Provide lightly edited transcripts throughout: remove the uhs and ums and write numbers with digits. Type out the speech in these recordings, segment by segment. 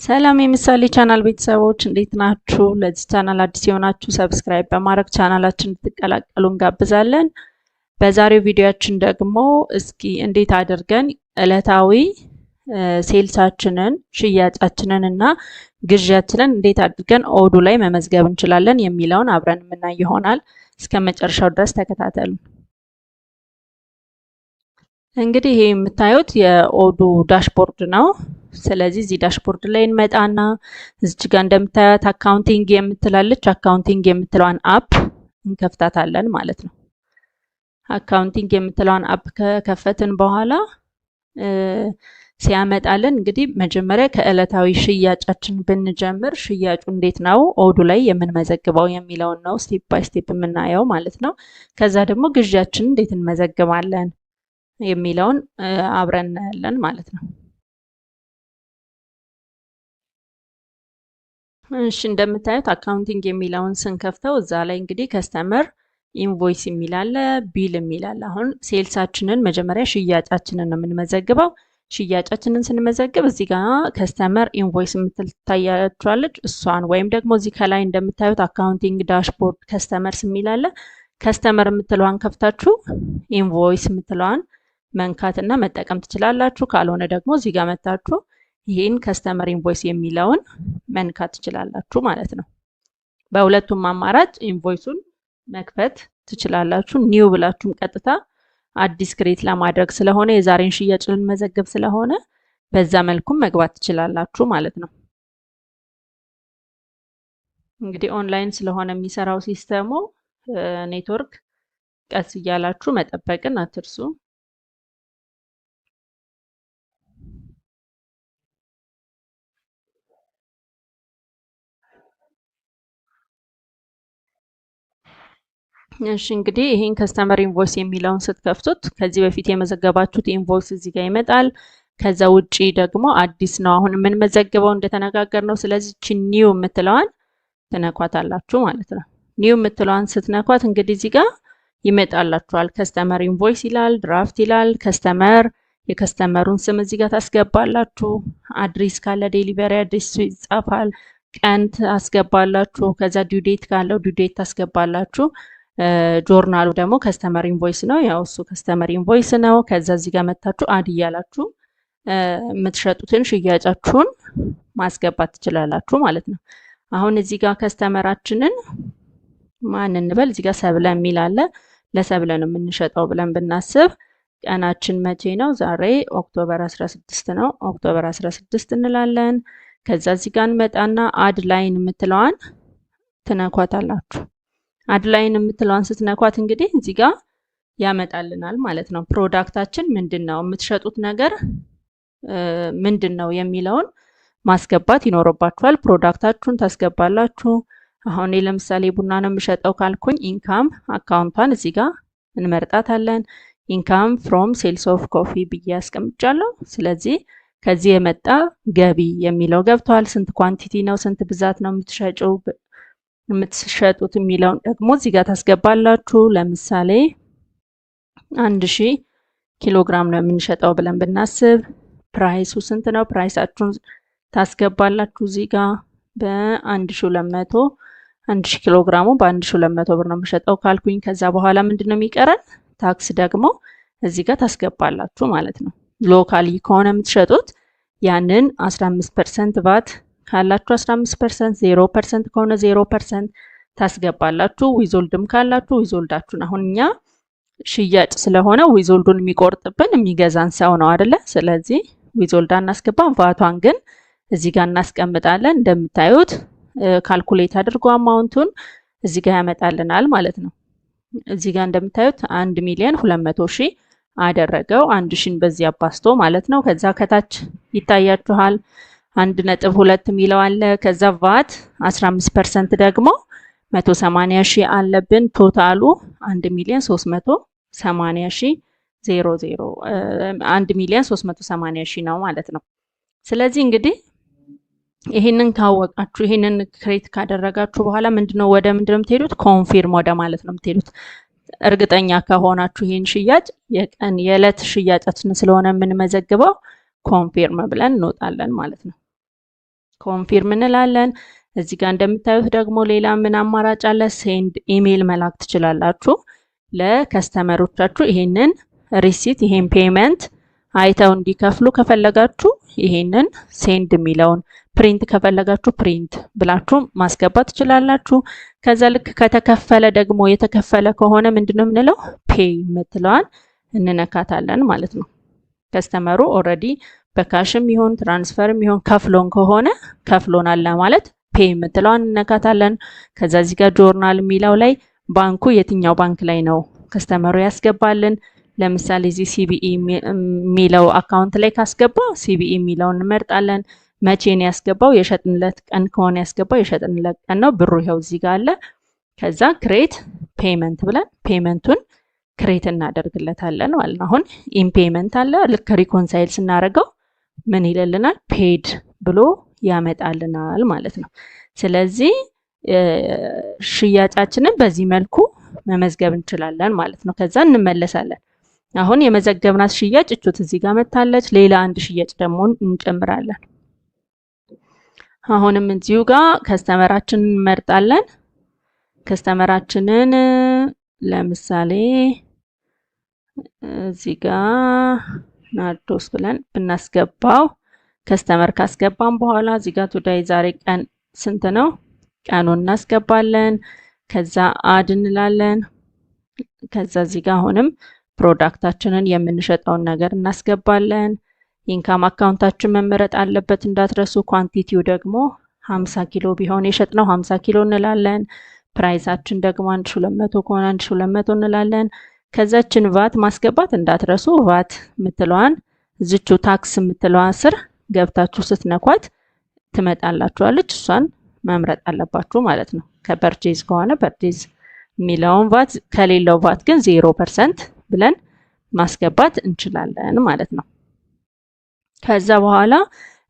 ሰላም የምሳሌ ቻናል ቤተሰቦች እንዴት ናችሁ? ለዚህ ቻናል አዲስ የሆናችሁ ሰብስክራይብ በማድረግ ቻናላችን እንድትቀላቀሉ እንጋብዛለን። በዛሬው ቪዲዮአችን ደግሞ እስኪ እንዴት አድርገን ዕለታዊ ሴልሳችንን ሽያጫችንን እና ግዢያችንን እንዴት አድርገን ኦዱ ላይ መመዝገብ እንችላለን የሚለውን አብረን የምናይ ይሆናል። እስከ መጨረሻው ድረስ ተከታተሉ። እንግዲህ ይሄ የምታዩት የኦዱ ዳሽቦርድ ነው። ስለዚህ እዚህ ዳሽቦርድ ላይ እንመጣና እዚህ ጋር እንደምታዩት አካውንቲንግ የምትላለች አካውንቲንግ የምትለዋን አፕ እንከፍታታለን ማለት ነው። አካውንቲንግ የምትለዋን አፕ ከከፈትን በኋላ ሲያመጣልን እንግዲህ መጀመሪያ ከዕለታዊ ሽያጫችን ብንጀምር ሽያጩ እንዴት ነው ኦዱ ላይ የምንመዘግበው የሚለውን ነው ስቴፕ ባይ ስቴፕ የምናየው ማለት ነው። ከዛ ደግሞ ግዢያችን እንዴት እንመዘግባለን የሚለውን አብረን እናያለን ማለት ነው። እሺ እንደምታዩት አካውንቲንግ የሚለውን ስንከፍተው እዛ ላይ እንግዲህ ከስተመር ኢንቮይስ የሚል አለ፣ ቢል የሚል አለ። አሁን ሴልሳችንን መጀመሪያ ሽያጫችንን ነው የምንመዘግበው። ሽያጫችንን ስንመዘግብ እዚህ ጋር ከስተመር ኢንቮይስ የምትታያችኋለች እሷን ወይም ደግሞ እዚህ ከላይ እንደምታዩት አካውንቲንግ ዳሽቦርድ ከስተመርስ የሚል አለ። ከስተመር የምትለዋን ከፍታችሁ ኢንቮይስ የምትለዋን መንካትና መጠቀም ትችላላችሁ። ካልሆነ ደግሞ እዚህ ጋር መታችሁ ይህን ከስተመር ኢንቮይስ የሚለውን መንካት ትችላላችሁ ማለት ነው። በሁለቱም አማራጭ ኢንቮይሱን መክፈት ትችላላችሁ። ኒው ብላችሁም ቀጥታ አዲስ ክሬት ለማድረግ ስለሆነ የዛሬን ሽያጭ ልንመዘግብ ስለሆነ በዛ መልኩም መግባት ትችላላችሁ ማለት ነው። እንግዲህ ኦንላይን ስለሆነ የሚሰራው ሲስተሙ ኔትወርክ ቀስ እያላችሁ መጠበቅን አትርሱ። እሺ እንግዲህ ይሄን ከስተመር ኢንቮይስ የሚለውን ስትከፍቱት ከዚህ በፊት የመዘገባችሁት ኢንቮይስ እዚህ ጋር ይመጣል። ከዛ ውጪ ደግሞ አዲስ ነው አሁን የምንመዘግበው እንደተነጋገርነው። ስለዚህ እቺ ኒው የምትለዋን ትነኳታላችሁ ማለት ነው። ኒው የምትለዋን ስትነኳት እንግዲህ እዚህ ጋር ይመጣላችኋል። ከስተመር ኢንቮይስ ይላል፣ ድራፍት ይላል፣ ከስተመር የከስተመሩን ስም እዚህ ጋር ታስገባላችሁ። አድሬስ ካለ ዴሊቨሪ አድሬስ ይጻፋል። ቀን ታስገባላችሁ። ከዛ ዲው ዴት ካለው ዲው ዴት ታስገባላችሁ። ጆርናሉ ደግሞ ከስተመር ኢንቮይስ ነው። ያው እሱ ከስተመር ኢንቮይስ ነው። ከዛ እዚህ ጋር መታችሁ አድ እያላችሁ የምትሸጡትን ሽያጫችሁን ማስገባት ትችላላችሁ ማለት ነው። አሁን እዚህ ጋር ከስተመራችንን ማን እንበል? እዚህ ጋር ሰብለ የሚል አለ። ለሰብለ ነው የምንሸጠው ብለን ብናስብ ቀናችን መቼ ነው? ዛሬ ኦክቶበር 16 ነው። ኦክቶበር 16 እንላለን። ከዛ እዚህ ጋር እንመጣና አድ ላይን የምትለዋን ትነኳታላችሁ። አድ ላይን የምትለዋን ስትነኳት እንግዲህ እዚህ ጋር ያመጣልናል ማለት ነው። ፕሮዳክታችን ምንድነው፣ የምትሸጡት ነገር ምንድነው የሚለውን ማስገባት ይኖርባችኋል። ፕሮዳክታችሁን ታስገባላችሁ። አሁን ለምሳሌ ቡና ነው የምሸጠው ካልኩኝ ኢንካም አካውንቷን እዚህ ጋር እንመርጣታለን። ኢንካም ፍሮም ሴልስ ኦፍ ኮፊ ብዬ አስቀምጫለሁ። ስለዚህ ከዚህ የመጣ ገቢ የሚለው ገብቷል። ስንት ኳንቲቲ ነው፣ ስንት ብዛት ነው የምትሸጡት የሚለውን ደግሞ እዚህ ጋር ታስገባላችሁ። ለምሳሌ 1000 ኪሎ ግራም ነው የምንሸጠው ብለን ብናስብ ፕራይሱ ስንት ነው? ፕራይሳችሁን ታስገባላችሁ እዚህ ጋር በ1200 1000 ኪሎ ግራሙ በ1200 ብር ነው የምሸጠው ካልኩኝ ከዛ በኋላ ምንድነው የሚቀረን? ታክስ ደግሞ እዚህ ጋር ታስገባላችሁ ማለት ነው። ሎካሊ ከሆነ የምትሸጡት ያንን 15% ቫት ካላችሁ 15%፣ 0% ከሆነ 0% ታስገባላችሁ። ዊዞልድም ካላችሁ ዊዞልዳችሁን። አሁን እኛ ሽያጭ ስለሆነ ዊዞልዱን የሚቆርጥብን የሚገዛን ሰው ነው አይደለ? ስለዚህ ዊዞልድ አናስገባም። ቫቷን ግን እዚህ ጋር እናስቀምጣለን። እንደምታዩት ካልኩሌት አድርጎ አማውንቱን እዚህ ጋር ያመጣልናል ማለት ነው። እዚህ ጋር እንደምታዩት 1,200,000 አደረገው። 1000ን በዚህ አባስቶ ማለት ነው። ከዛ ከታች ይታያችኋል 1.2 የሚለው አለ። ከዛ ቫት 15% ደግሞ 180,000 አለብን። ቶታሉ 1,380,000 1,380,000 ነው ማለት ነው። ስለዚህ እንግዲህ ይሄንን ካወቃችሁ ይሄንን ክሬት ካደረጋችሁ በኋላ ምንድነው ወደ ምንድነው የምትሄዱት? ኮንፊርም ወደ ማለት ነው የምትሄዱት። እርግጠኛ ከሆናችሁ ይሄን ሽያጭ የቀን የዕለት ሽያጫችን ስለሆነ የምንመዘግበው ኮንፊርም ብለን እንወጣለን ማለት ነው። ኮንፊርም እንላለን። እዚህ ጋር እንደምታዩት ደግሞ ሌላ ምን አማራጭ አለ? ሴንድ ኢሜል መላክ ትችላላችሁ ለከስተመሮቻችሁ። ይሄንን ሪሲት ይሄን ፔመንት አይተው እንዲከፍሉ ከፈለጋችሁ ይሄንን ሴንድ የሚለውን ፕሪንት ከፈለጋችሁ ፕሪንት ብላችሁ ማስገባት ትችላላችሁ። ከዛ ልክ ከተከፈለ ደግሞ የተከፈለ ከሆነ ምንድነው የምንለው? ፔይ የምትለዋን እንነካታለን ማለት ነው። ከስተመሩ ኦልሬዲ በካሽም ይሁን ትራንስፈርም ይሁን ከፍሎን ከሆነ ከፍሎናል ለማለት ፔይ የምትለዋን እንነካታለን። ከዛ እዚህ ጋር ጆርናል የሚለው ላይ ባንኩ የትኛው ባንክ ላይ ነው ከስተመሩ ያስገባልን። ለምሳሌ እዚህ ሲቢኢ የሚለው አካውንት ላይ ካስገባ ሲቢኢ የሚለውን እንመርጣለን። መቼ ነው ያስገባው? የሸጥንለት ቀን ከሆነ ያስገባው የሸጥንለት ቀን ነው። ብሩ ይኸው እዚህ ጋር አለ። ከዛ ክሬት ፔመንት ብለን ፔመንቱን ክሬት እናደርግለታለን ማለት ነው። አሁን ኢን ፔመንት አለ። ልክ ሪኮንሳይል ስናደርገው ምን ይልልናል? ፔድ ብሎ ያመጣልናል ማለት ነው። ስለዚህ ሽያጫችንን በዚህ መልኩ መመዝገብ እንችላለን ማለት ነው። ከዛ እንመለሳለን። አሁን የመዘገብናት ሽያጭ እቹት እዚህ ጋር መታለች። ሌላ አንድ ሽያጭ ደግሞ እንጨምራለን። አሁንም እዚሁ ጋር ከስተመራችንን እንመርጣለን። ከስተመራችንን ለምሳሌ እዚህ ጋር ናርዶስ ብለን ብናስገባው ከስተመር ካስገባን በኋላ እዚህ ጋር ቱዳይ ዛሬ ቀን ስንት ነው? ቀኑን እናስገባለን። ከዛ አድ እንላለን። ከዛ እዚህ ጋር አሁንም ፕሮዳክታችንን የምንሸጠውን ነገር እናስገባለን። ኢንካም አካውንታችን መመረጥ አለበት እንዳትረሱ። ኳንቲቲው ደግሞ 50 ኪሎ ቢሆን የሸጥነው 50 ኪሎ እንላለን። ፕራይሳችን ደግሞ 1200 ከሆነ 1200 እንላለን። ከዛችን ቫት ማስገባት እንዳትረሱ። ቫት የምትለዋን እዚቹ ታክስ የምትለዋ ስር ገብታችሁ ስትነኳት ትመጣላችኋለች። እሷን መምረጥ አለባችሁ ማለት ነው። ከፐርቼዝ ከሆነ ፐርቼዝ የሚለውን ቫት፣ ከሌለው ቫት ግን 0% ብለን ማስገባት እንችላለን ማለት ነው። ከዛ በኋላ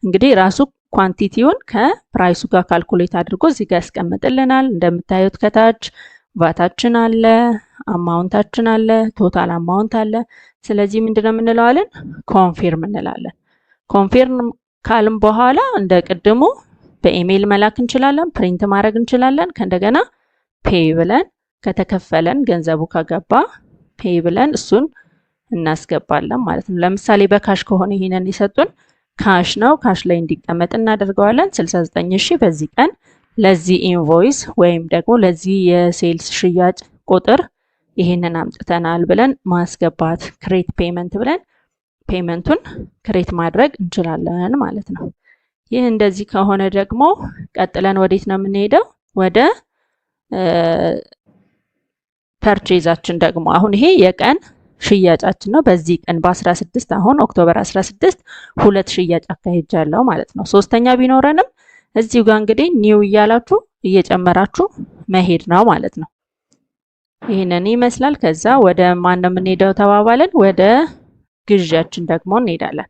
እንግዲህ ራሱ ኳንቲቲውን ከፕራይሱ ጋር ካልኩሌት አድርጎ እዚህ ጋር ያስቀምጥልናል። እንደምታዩት ከታች ቫታችን አለ፣ አማውንታችን አለ፣ ቶታል አማውንት አለ። ስለዚህ ምንድነው የምንለዋለን? ኮንፊርም እንላለን። ኮንፊርም ካልም በኋላ እንደ ቅድሙ በኢሜይል መላክ እንችላለን፣ ፕሪንት ማድረግ እንችላለን። ከእንደገና ፔይ ብለን ከተከፈለን ገንዘቡ ከገባ ፔይ ብለን እሱን እናስገባለን ማለት ነው። ለምሳሌ በካሽ ከሆነ ይሄንን ይሰጡን ካሽ ነው። ካሽ ላይ እንዲቀመጥ እናደርገዋለን። 69000 በዚህ ቀን ለዚህ ኢንቮይስ ወይም ደግሞ ለዚህ የሴልስ ሽያጭ ቁጥር ይሄንን አምጥተናል ብለን ማስገባት ክሬት ፔመንት ብለን ፔመንቱን ክሬት ማድረግ እንችላለን ማለት ነው። ይህ እንደዚህ ከሆነ ደግሞ ቀጥለን ወዴት ነው የምንሄደው? ወደ ፐርቼዛችን ደግሞ አሁን ይሄ የቀን ሽያጫችን ነው። በዚህ ቀን በ16 አሁን ኦክቶበር 16 ሁለት ሽያጭ አካሄጃለሁ ማለት ነው። ሶስተኛ ቢኖረንም እዚሁ ጋር እንግዲህ ኒው እያላችሁ እየጨመራችሁ መሄድ ነው ማለት ነው። ይሄንን ይመስላል። ከዛ ወደ ማን ነው የምንሄደው ተባባልን? ወደ ግዣችን ደግሞ እንሄዳለን።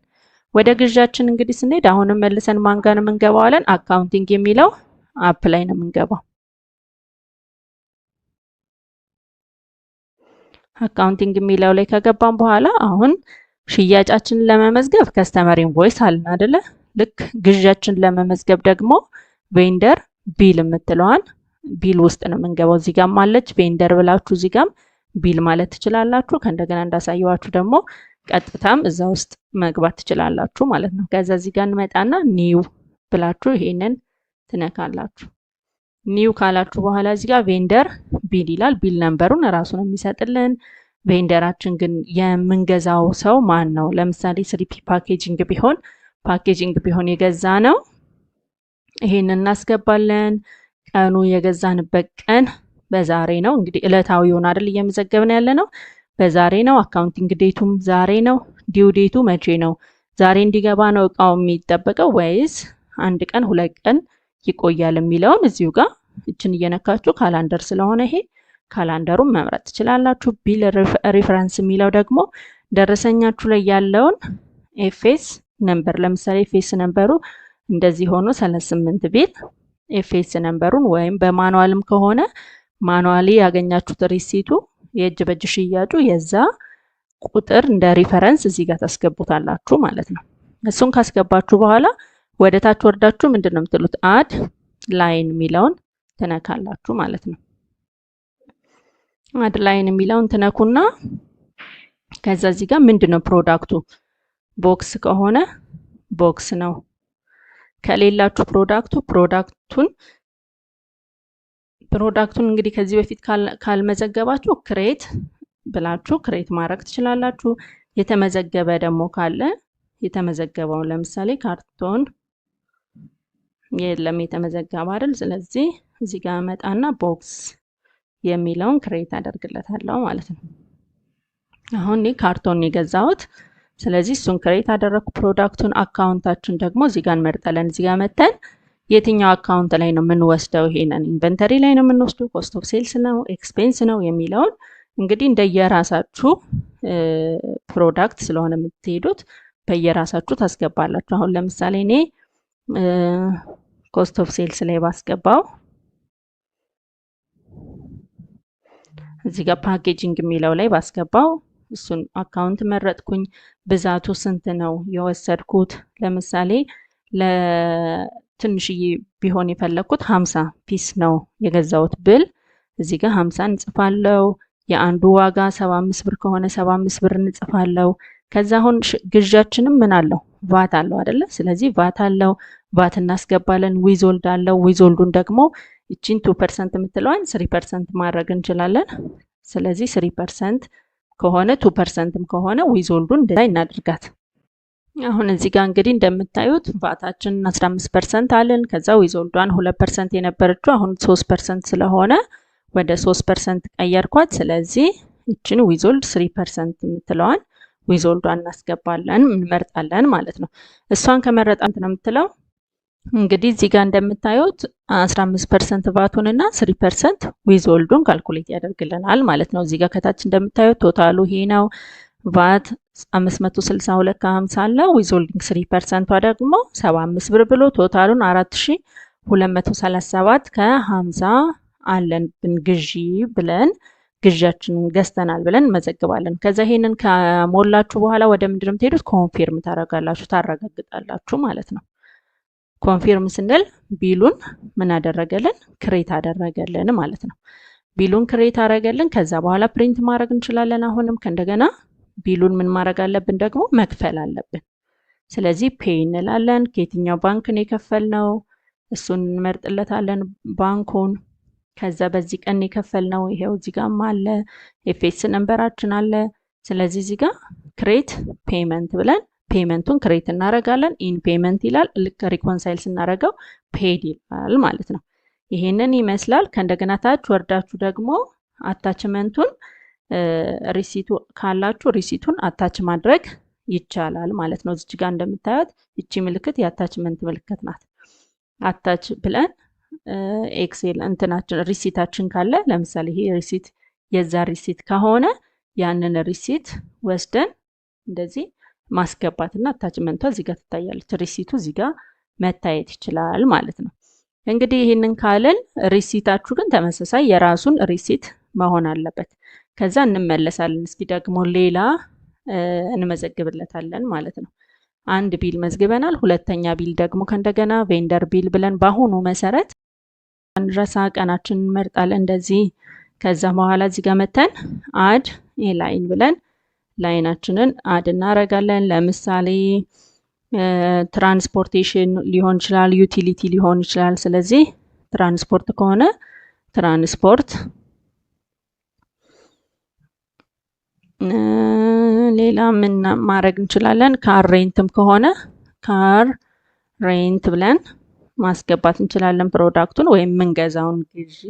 ወደ ግዣችን እንግዲህ ስንሄድ አሁንም መልሰን ማን ጋር ነው የምንገባው አለን? አካውንቲንግ የሚለው አፕ ላይ ነው የምንገባው። አካውንቲንግ የሚለው ላይ ከገባን በኋላ አሁን ሽያጫችንን ለመመዝገብ ከስተመር ኢንቮይስ አለን አይደለ? ልክ ግዣችን ለመመዝገብ ደግሞ ቬንደር ቢል የምትለዋን ቢል ውስጥ ነው የምንገባው። እዚህ ጋርም አለች ቬንደር ብላችሁ እዚህ ጋርም ቢል ማለት ትችላላችሁ። ከእንደገና እንዳሳየዋችሁ ደግሞ ቀጥታም እዛ ውስጥ መግባት ትችላላችሁ ማለት ነው። ከዛ እዚህ ጋር እንመጣና ኒው ብላችሁ ይሄንን ትነካላችሁ። ኒው ካላችሁ በኋላ እዚህ ጋር ቬንደር ቢል ይላል። ቢል ነምበሩን እራሱ ነው የሚሰጥልን። ቬንደራችን ግን የምንገዛው ሰው ማን ነው? ለምሳሌ ስሪፒ ፓኬጂንግ ቢሆን የገዛ ነው ይሄንን እናስገባለን። ቀኑ የገዛንበት ቀን በዛሬ ነው። እንግዲህ ዕለታዊውን አይደል እየመዘገብን ያለ ነው። በዛሬ ነው። አካውንቲንግ ዴቱም ዛሬ ነው። ዲው ዴቱ መቼ ነው? ዛሬ እንዲገባ ነው እቃው የሚጠበቀው ወይስ አንድ ቀን ሁለት ቀን ይቆያል የሚለውን እዚሁ ጋር እችን እየነካችሁ ካላንደር ስለሆነ ይሄ ካላንደሩን መምረጥ ትችላላችሁ። ቢል ሪፈረንስ የሚለው ደግሞ ደረሰኛችሁ ላይ ያለውን ኤፍኤስ ነምበር፣ ለምሳሌ ኤፍኤስ ነምበሩ እንደዚህ ሆኖ 38 ቢል ኤፍኤስ ነምበሩን ወይም በማኑዋልም ከሆነ ማኑዋሊ ያገኛችሁት ሪሲቱ የእጅ በእጅ ሽያጩ የዛ ቁጥር እንደ ሪፈረንስ እዚህ ጋር ታስገቡታላችሁ ማለት ነው። እሱን ካስገባችሁ በኋላ ወደ ታች ወርዳችሁ ምንድነው የምትሉት አድ ላይን የሚለውን ትነካላችሁ ማለት ነው። አድ ላይን የሚለውን ትነኩና ከዛ እዚህ ጋር ምንድነው ፕሮዳክቱ ቦክስ ከሆነ ቦክስ ነው። ከሌላችሁ ፕሮዳክቱን እንግዲህ ከዚህ በፊት ካልመዘገባችሁ ክሬት ብላችሁ ክሬት ማድረግ ትችላላችሁ። የተመዘገበ ደግሞ ካለ የተመዘገበው ለምሳሌ ካርቶን የለም የተመዘገበ አይደል። ስለዚህ እዚህ ጋር መጣና ቦክስ የሚለውን ክሬት አደርግለታለሁ ማለት ነው። አሁን እኔ ካርቶን የገዛሁት ስለዚህ እሱን ክሬት አደረኩ። ፕሮዳክቱን አካውንታችን ደግሞ እዚህ ጋር እንመርጣለን። እዚህ ጋር መተን የትኛው አካውንት ላይ ነው የምንወስደው? ይሄንን ኢንቨንተሪ ላይ ነው የምንወስደው፣ ኮስት ኦፍ ሴልስ ነው፣ ኤክስፔንስ ነው የሚለውን እንግዲህ እንደየራሳችሁ ፕሮዳክት ስለሆነ የምትሄዱት በየራሳችሁ ታስገባላችሁ። አሁን ለምሳሌ እኔ ኮስት ኦፍ ሴልስ ላይ ባስገባው እዚህ ጋር ፓኬጂንግ የሚለው ላይ ባስገባው እሱን አካውንት መረጥኩኝ። ብዛቱ ስንት ነው የወሰድኩት? ለምሳሌ ለትንሽዬ ቢሆን የፈለኩት 50 ፒስ ነው የገዛሁት ብል እዚህ ጋር 50 እንጽፋለሁ። የአንዱ ዋጋ 75 ብር ከሆነ 75 ብር እንጽፋለሁ። ከዛ አሁን ግዣችንም ምን አለው ቫት አለው አይደለ? ስለዚህ ቫት አለው፣ ቫት እናስገባለን። ዊዞልድ አለው። ዊዞልዱን ደግሞ እቺን 2% የምትለዋን 3% ማድረግ እንችላለን። ስለዚህ 3% ከሆነ 2%ም ከሆነ ዊዞልዱን እንደዛ እናድርጋት። አሁን እዚህ ጋር እንግዲህ እንደምታዩት ቫታችን 15% አለን። ከዛ ዊዞልዷን 2% የነበረችው አሁን 3% ስለሆነ ወደ 3% ቀየርኳት። ስለዚህ እቺን ዊዞልድ 3% የምትለዋን ዊዞልዷን እናስገባለን እንመርጣለን ማለት ነው። እሷን ከመረጣን ነው የምትለው እንግዲህ እዚህ ጋር እንደምታዩት 15% ቫቱን እና 3% ዊዞልዱን ካልኩሌት ያደርግልናል ማለት ነው። እዚህ ጋር ከታች እንደምታዩት ቶታሉ ይሄ ነው። ቫት 562 ከ50 አለ። ዊዞልዲንግ 3%ቷ ደግሞ 75 ብር ብሎ ቶታሉን 4237 ከ50 አለን ግዢ ብለን ግዣችንን ገዝተናል ብለን መዘግባለን። ከዛ ይሄንን ከሞላችሁ በኋላ ወደ ምንድን ነው የምትሄዱት? ኮንፊርም ታረጋላችሁ፣ ታረጋግጣላችሁ ማለት ነው። ኮንፊርም ስንል ቢሉን ምን አደረገልን? ክሬት አደረገልን ማለት ነው። ቢሉን ክሬት አደረገልን። ከዛ በኋላ ፕሪንት ማድረግ እንችላለን። አሁንም ከእንደገና ቢሉን ምን ማድረግ አለብን? ደግሞ መክፈል አለብን። ስለዚህ ፔይ እንላለን። ከየትኛው ባንክ ነው የከፈልነው እሱን እንመርጥለታለን ባንኩን። ከዛ በዚህ ቀን የከፈልነው ይሄው እዚህ ጋርም አለ፣ ኤፍኤስ ነምበራችን አለ። ስለዚህ እዚህ ጋር ክሬት ፔመንት ብለን ፔመንቱን ክሬት እናደርጋለን። ኢን ፔመንት ይላል። ልክ ሪኮንሳይል ስናደርገው ፔድ ይላል ማለት ነው። ይሄንን ይመስላል። ከእንደገና ታች ወርዳችሁ ደግሞ አታችመንቱን ሪሲቱ ካላችሁ ሪሲቱን አታች ማድረግ ይቻላል ማለት ነው። እዚህ ጋር እንደምታዩት እቺ ምልክት የአታችመንት ምልክት ናት። አታች ብለን ኤክሴል እንትናችን ሪሲታችን ካለ ለምሳሌ ይሄ ሪሲት የዛ ሪሲት ከሆነ ያንን ሪሲት ወስደን እንደዚህ ማስገባትና አታችመንቷ እዚህ ጋር ትታያለች። ሪሲቱ እዚህ ጋር መታየት ይችላል ማለት ነው። እንግዲህ ይሄንን ካለን ሪሲታችሁ ግን ተመሳሳይ የራሱን ሪሲት መሆን አለበት። ከዛ እንመለሳለን። እስኪ ደግሞ ሌላ እንመዘግብለታለን ማለት ነው። አንድ ቢል መዝግበናል። ሁለተኛ ቢል ደግሞ ከእንደገና ቬንደር ቢል ብለን በአሁኑ መሰረት አንረሳ ቀናችን እንመርጣለን እንደዚህ። ከዛ በኋላ እዚህ ጋር መተን አድ ላይን ብለን ላይናችንን አድ እናረጋለን። ለምሳሌ ትራንስፖርቴሽን ሊሆን ይችላል፣ ዩቲሊቲ ሊሆን ይችላል። ስለዚህ ትራንስፖርት ከሆነ ትራንስፖርት፣ ሌላ ምን ማድረግ እንችላለን? ካር ሬንትም ከሆነ ካር ሬንት ብለን ማስገባት እንችላለን ፕሮዳክቱን ወይም የምንገዛውን ግዢ።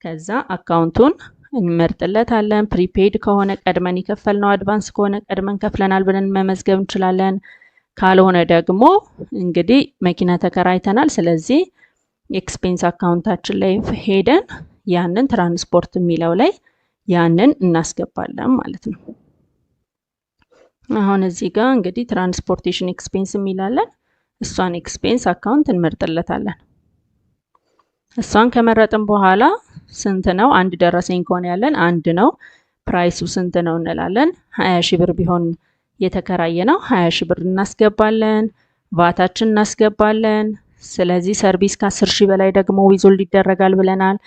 ከዛ አካውንቱን እንመርጥለታለን። ፕሪፔድ ከሆነ ቀድመን የከፈልነው፣ አድቫንስ ከሆነ ቀድመን ከፍለናል ብለን መመዝገብ እንችላለን። ካልሆነ ደግሞ እንግዲህ መኪና ተከራይተናል፣ ስለዚህ ኤክስፔንስ አካውንታችን ላይ ሄደን ያንን ትራንስፖርት የሚለው ላይ ያንን እናስገባለን ማለት ነው። አሁን እዚህ ጋር እንግዲህ ትራንስፖርቴሽን ኤክስፔንስ የሚላለን እሷን ኤክስፔንስ አካውንት እንመርጥለታለን። እሷን ከመረጥን በኋላ ስንት ነው? አንድ ደረሰኝ ከሆነ ያለን አንድ ነው። ፕራይሱ ስንት ነው እንላለን። 20 ሺህ ብር ቢሆን የተከራየ ነው 20 ሺህ ብር እናስገባለን። ቫታችን እናስገባለን። ስለዚህ ሰርቪስ ከ10,000 በላይ ደግሞ ዊዞልድ ይደረጋል ብለናል።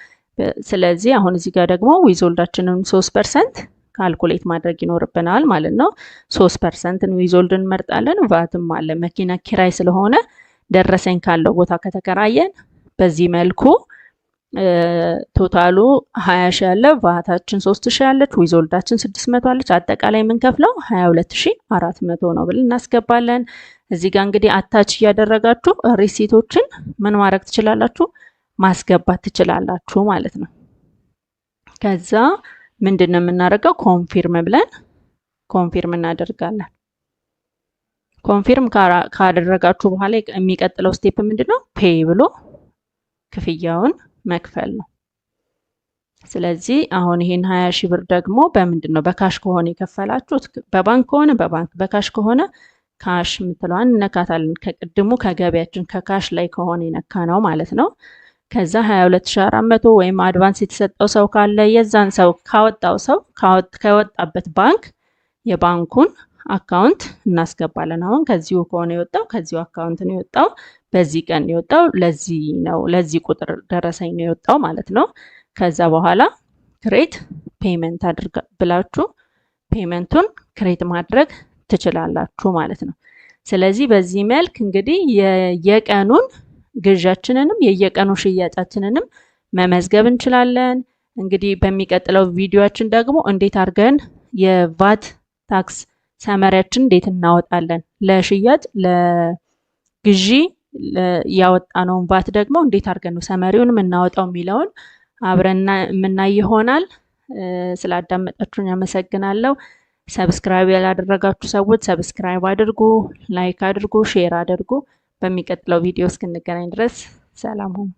ስለዚህ አሁን እዚህ ጋር ደግሞ ዊዞልዳችንን 3% ካልኩሌት ማድረግ ይኖርብናል ማለት ነው። 3%ን ዊዞልድ እንመርጣለን። ቫትም አለ መኪና ኪራይ ስለሆነ ደረሰኝ ካለው ቦታ ከተከራየን በዚህ መልኩ ቶታሉ 20,000 ያለ ቫታችን 3,000 ያለች ዊዞልዳችን 600 አለች። አጠቃላይ የምንከፍለው 22,400 ነው ብለን እናስገባለን። እዚህ ጋር እንግዲህ አታች እያደረጋችሁ ሪሲቶችን ምን ማድረግ ትችላላችሁ? ማስገባት ትችላላችሁ ማለት ነው። ከዛ ምንድነው የምናደርገው? ኮንፊርም ብለን ኮንፊርም እናደርጋለን። ኮንፊርም ካደረጋችሁ በኋላ የሚቀጥለው ስቴፕ ምንድነው? ፔይ ብሎ ክፍያውን መክፈል ነው። ስለዚህ አሁን ይሄን 20,000 ብር ደግሞ በምንድነው? በካሽ ከሆነ የከፈላችሁት በባንክ ከሆነ በባንክ፣ በካሽ ከሆነ ካሽ የምትለዋን እነካታለን። ከቅድሙ ከገቢያችን ከካሽ ላይ ከሆነ የነካ ነው ማለት ነው። ከዛ 22,400 ወይም አድቫንስ የተሰጠው ሰው ካለ የዛን ሰው ከወጣበት ባንክ የባንኩን አካውንት እናስገባለን። አሁን ከዚሁ ከሆነ የወጣው ከዚሁ አካውንት ነው የወጣው፣ በዚህ ቀን የወጣው ለዚህ ነው፣ ለዚህ ቁጥር ደረሰኝ ነው የወጣው ማለት ነው። ከዛ በኋላ ክሬት ፔመንት ብላችሁ ፔመንቱን ክሬት ማድረግ ትችላላችሁ ማለት ነው። ስለዚህ በዚህ መልክ እንግዲህ የየቀኑን ግዣችንንም የየቀኑ ሽያጫችንንም መመዝገብ እንችላለን። እንግዲህ በሚቀጥለው ቪዲዮአችን ደግሞ እንዴት አድርገን የቫት ታክስ ሰመሪያችን እንዴት እናወጣለን፣ ለሽያጭ ለግዢ ያወጣነውን ቫት ደግሞ እንዴት አድርገን ነው ሰመሪውን የምናወጣው የሚለውን አብረን የምናይ ይሆናል። ስላዳመጣችሁኝ አመሰግናለሁ። ሰብስክራይብ ያላደረጋችሁ ሰዎች ሰብስክራይብ አድርጉ፣ ላይክ አድርጉ፣ ሼር አድርጉ። በሚቀጥለው ቪዲዮ እስክንገናኝ ድረስ ሰላም ሁኑ።